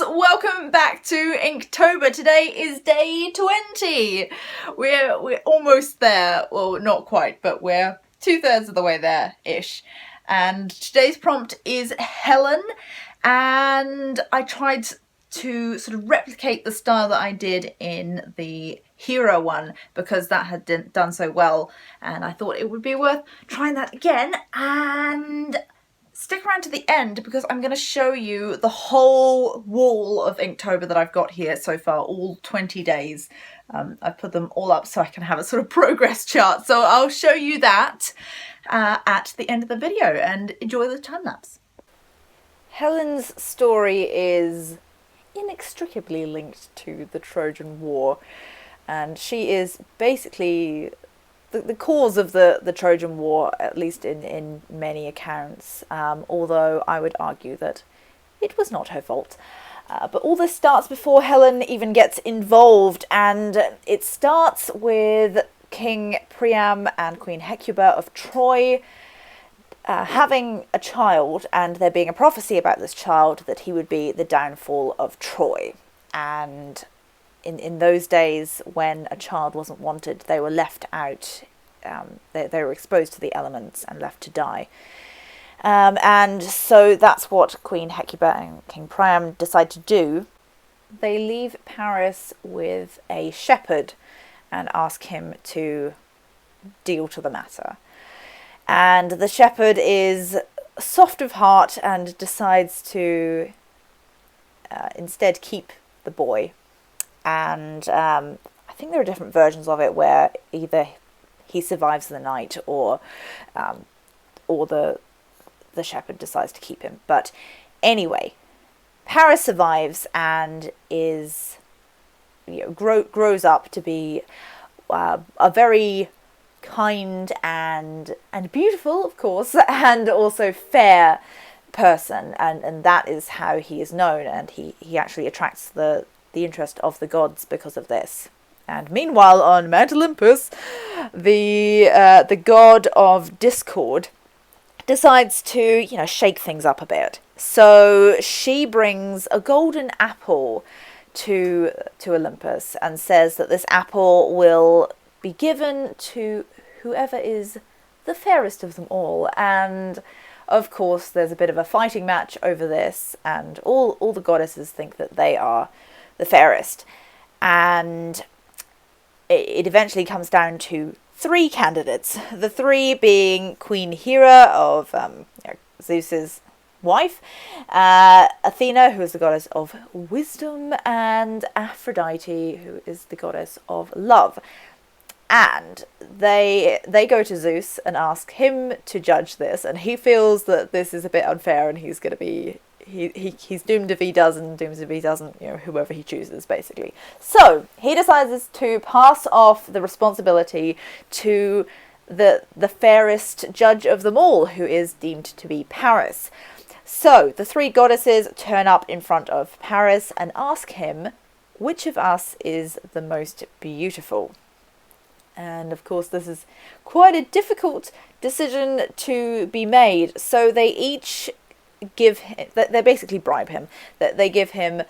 welcome back to Inktober. Today is day 20. We're almost there. Well, not quite, but we're 2/3 of the way there-ish. And today's prompt is Helen, and I tried to sort of replicate the style that I did in the Hero one because that had done so well, and I thought it would be worth trying that again. And stick around to the end because I'm going to show you the whole wall of Inktober that I've got here so far, all 20 days. I've put them all up so I can have a sort of progress chart. So I'll show you that at the end of the video, and enjoy the time lapse. Helen's story is inextricably linked to the Trojan War, and she is basically the cause of the Trojan War, at least in many accounts, although I would argue that it was not her fault. But all this starts before Helen even gets involved, and it starts with King Priam and Queen Hecuba of Troy having a child, and there being a prophecy about this child that he would be the downfall of Troy. And in those days, when a child wasn't wanted, they were left out. They were exposed to the elements and left to die. And so that's what Queen Hecuba and King Priam decide to do. They leave Paris with a shepherd and ask him to deal to the matter. And the shepherd is soft of heart and decides to instead keep the boy. And I think there are different versions of it where either he survives the night or the shepherd decides to keep him. But anyway, Paris survives and is grows up to be a very kind and beautiful, of course, and also fair person, and that is how he is known, and he actually attracts the interest of the gods because of this. And meanwhile, on Mount Olympus, the god of discord decides to shake things up a bit. So she brings a golden apple to Olympus and says that this apple will be given to whoever is the fairest of them all. And of course, there's a bit of a fighting match over this, and all the goddesses think that they are the fairest. And it eventually comes down to 3 candidates. The 3 being Queen Hera of Zeus's wife, Athena, who is the goddess of wisdom, and Aphrodite, who is the goddess of love. And they go to Zeus and ask him to judge this, and he feels that this is a bit unfair, and he's going to be he's doomed if he does and doomed if he doesn't, whoever he chooses, basically. So he decides to pass off the responsibility to the fairest judge of them all, who is deemed to be Paris. So the 3 goddesses turn up in front of Paris and ask him, which of us is the most beautiful? And of course, this is quite a difficult decision to be made. So they each they basically bribe him. They give him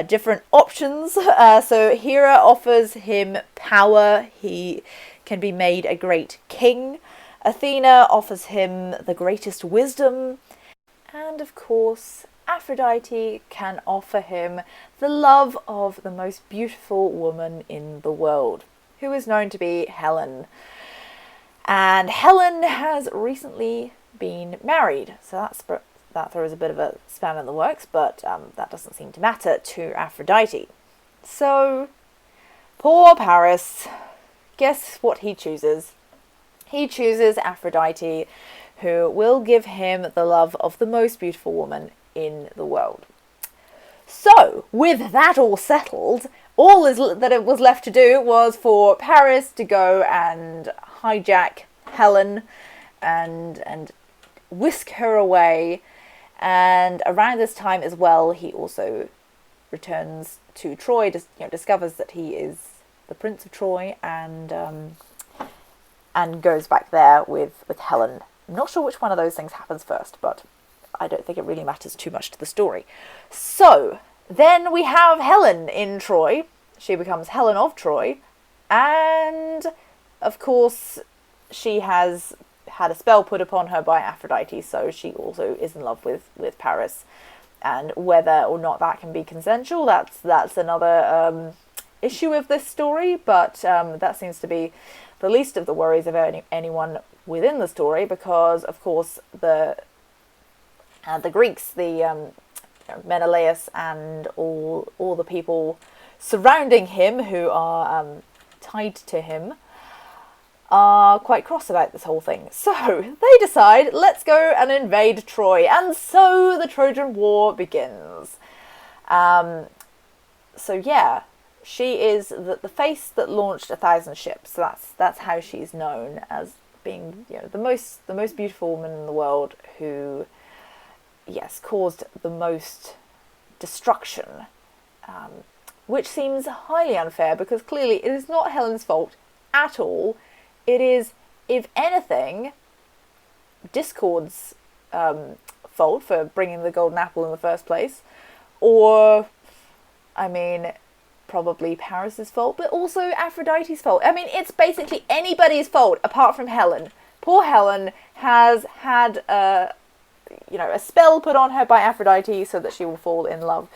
different options. So Hera offers him power. He can be made a great king. Athena offers him the greatest wisdom. And of course, Aphrodite can offer him the love of the most beautiful woman in the world, who is known to be Helen. And Helen has recently been married, so that throws a bit of a span in the works, but that doesn't seem to matter to Aphrodite. So, poor Paris, guess what he chooses? He chooses Aphrodite, who will give him the love of the most beautiful woman in the world. So, with that all settled, all that it was left to do was for Paris to go and hijack Helen and whisk her away. And around this time as well, he also returns to Troy, discovers that he is the Prince of Troy, and goes back there with Helen. I'm not sure which one of those things happens first, but I don't think it really matters too much to the story. So Then we have Helen in Troy. She becomes Helen of Troy. And, of course, she has had a spell put upon her by Aphrodite, so she also is in love with Paris. And whether or not that can be consensual, that's another issue of this story, but that seems to be the least of the worries of anyone within the story, because, of course, the Greeks, the Menelaus and all the people surrounding him who are tied to him are quite cross about this whole thing. So they decide, let's go and invade Troy. And so the Trojan War begins. So yeah, she is the face that launched 1,000 ships. So that's how she's known, as being, you know, the most beautiful woman in the world who, yes, caused the most destruction. Which seems highly unfair, because clearly it is not Helen's fault at all. It is, if anything, Discord's fault for bringing the golden apple in the first place. Or, I mean, probably Paris's fault, but also Aphrodite's fault. I mean, it's basically anybody's fault apart from Helen. Poor Helen has had a spell put on her by Aphrodite so that she will fall in love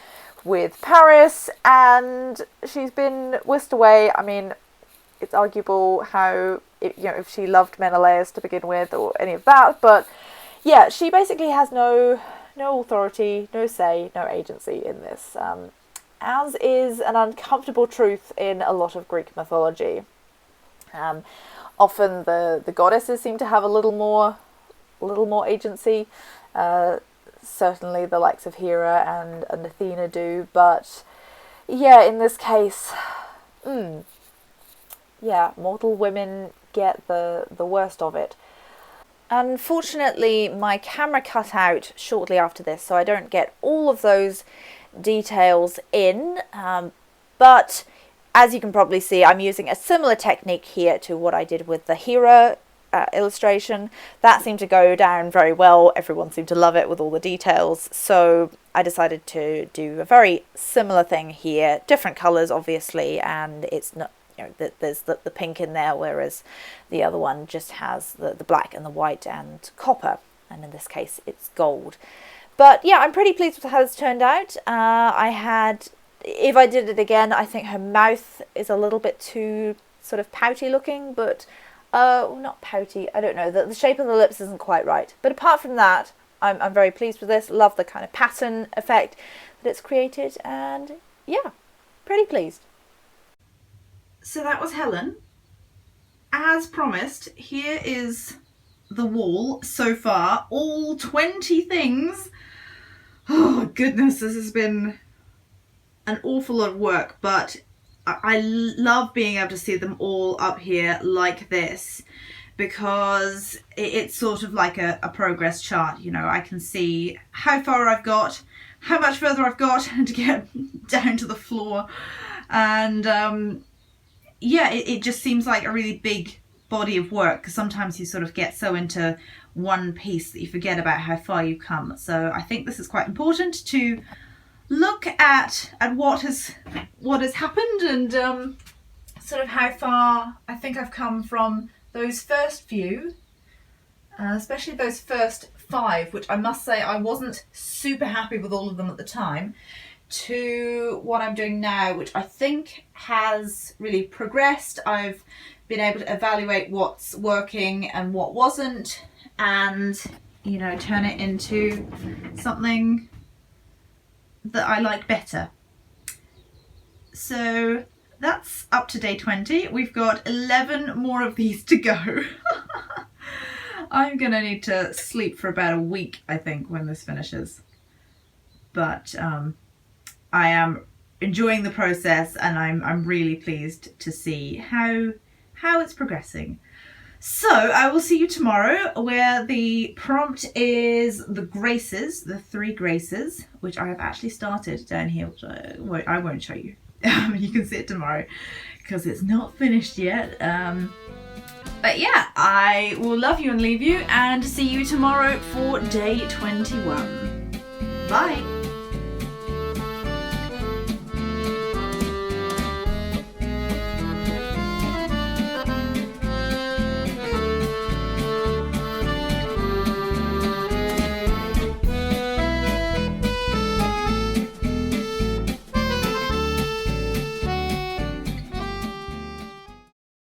with Paris, and she's been whisked away. I mean, it's arguable how, if she loved Menelaus to begin with or any of that, but yeah, she basically has no authority, no say, no agency in this, as is an uncomfortable truth in a lot of Greek mythology. Often the goddesses seem to have a little more agency. Certainly the likes of Hera and Athena do, but yeah, in this case, mortal women get the worst of it. Unfortunately, my camera cut out shortly after this, so I don't get all of those details in, but as you can probably see, I'm using a similar technique here to what I did with the Hera illustration. That seemed to go down very well. Everyone seemed to love it with all the details, so I decided to do a very similar thing here. Different colours, obviously, and it's not, there's the pink in there, whereas the other one just has the black and the white and copper, and in this case it's gold. But yeah, I'm pretty pleased with how it's turned out. If I did it again, I think her mouth is a little bit too sort of pouty looking, but not pouty, I don't know, the shape of the lips isn't quite right. But apart from that, I'm very pleased with this. Love the kind of pattern effect that it's created, and yeah, pretty pleased. So that was Helen. As promised, here is the wall so far. All 20 things. Oh goodness, this has been an awful lot of work, but I love being able to see them all up here like this, because it's sort of like a progress chart. I can see how far I've got, how much further I've got to get down to the floor, and it just seems like a really big body of work, because sometimes you sort of get so into one piece that you forget about how far you've come. So I think this is quite important to look at what has happened, and sort of how far I think I've come from those first few, especially those first 5, which I must say I wasn't super happy with all of them at the time, to what I'm doing now, which I think has really progressed. I've been able to evaluate what's working and what wasn't, and turn it into something that I like better. So that's up to day 20. We've got 11 more of these to go. I'm gonna need to sleep for about a week, I think, when this finishes. But I am enjoying the process, and I'm really pleased to see how it's progressing. So I will see you tomorrow, where the prompt is the graces, the 3 graces, which I have actually started down here, which I won't show you. You can see it tomorrow because it's not finished yet. But yeah, I will love you and leave you, and see you tomorrow for day 21. Bye.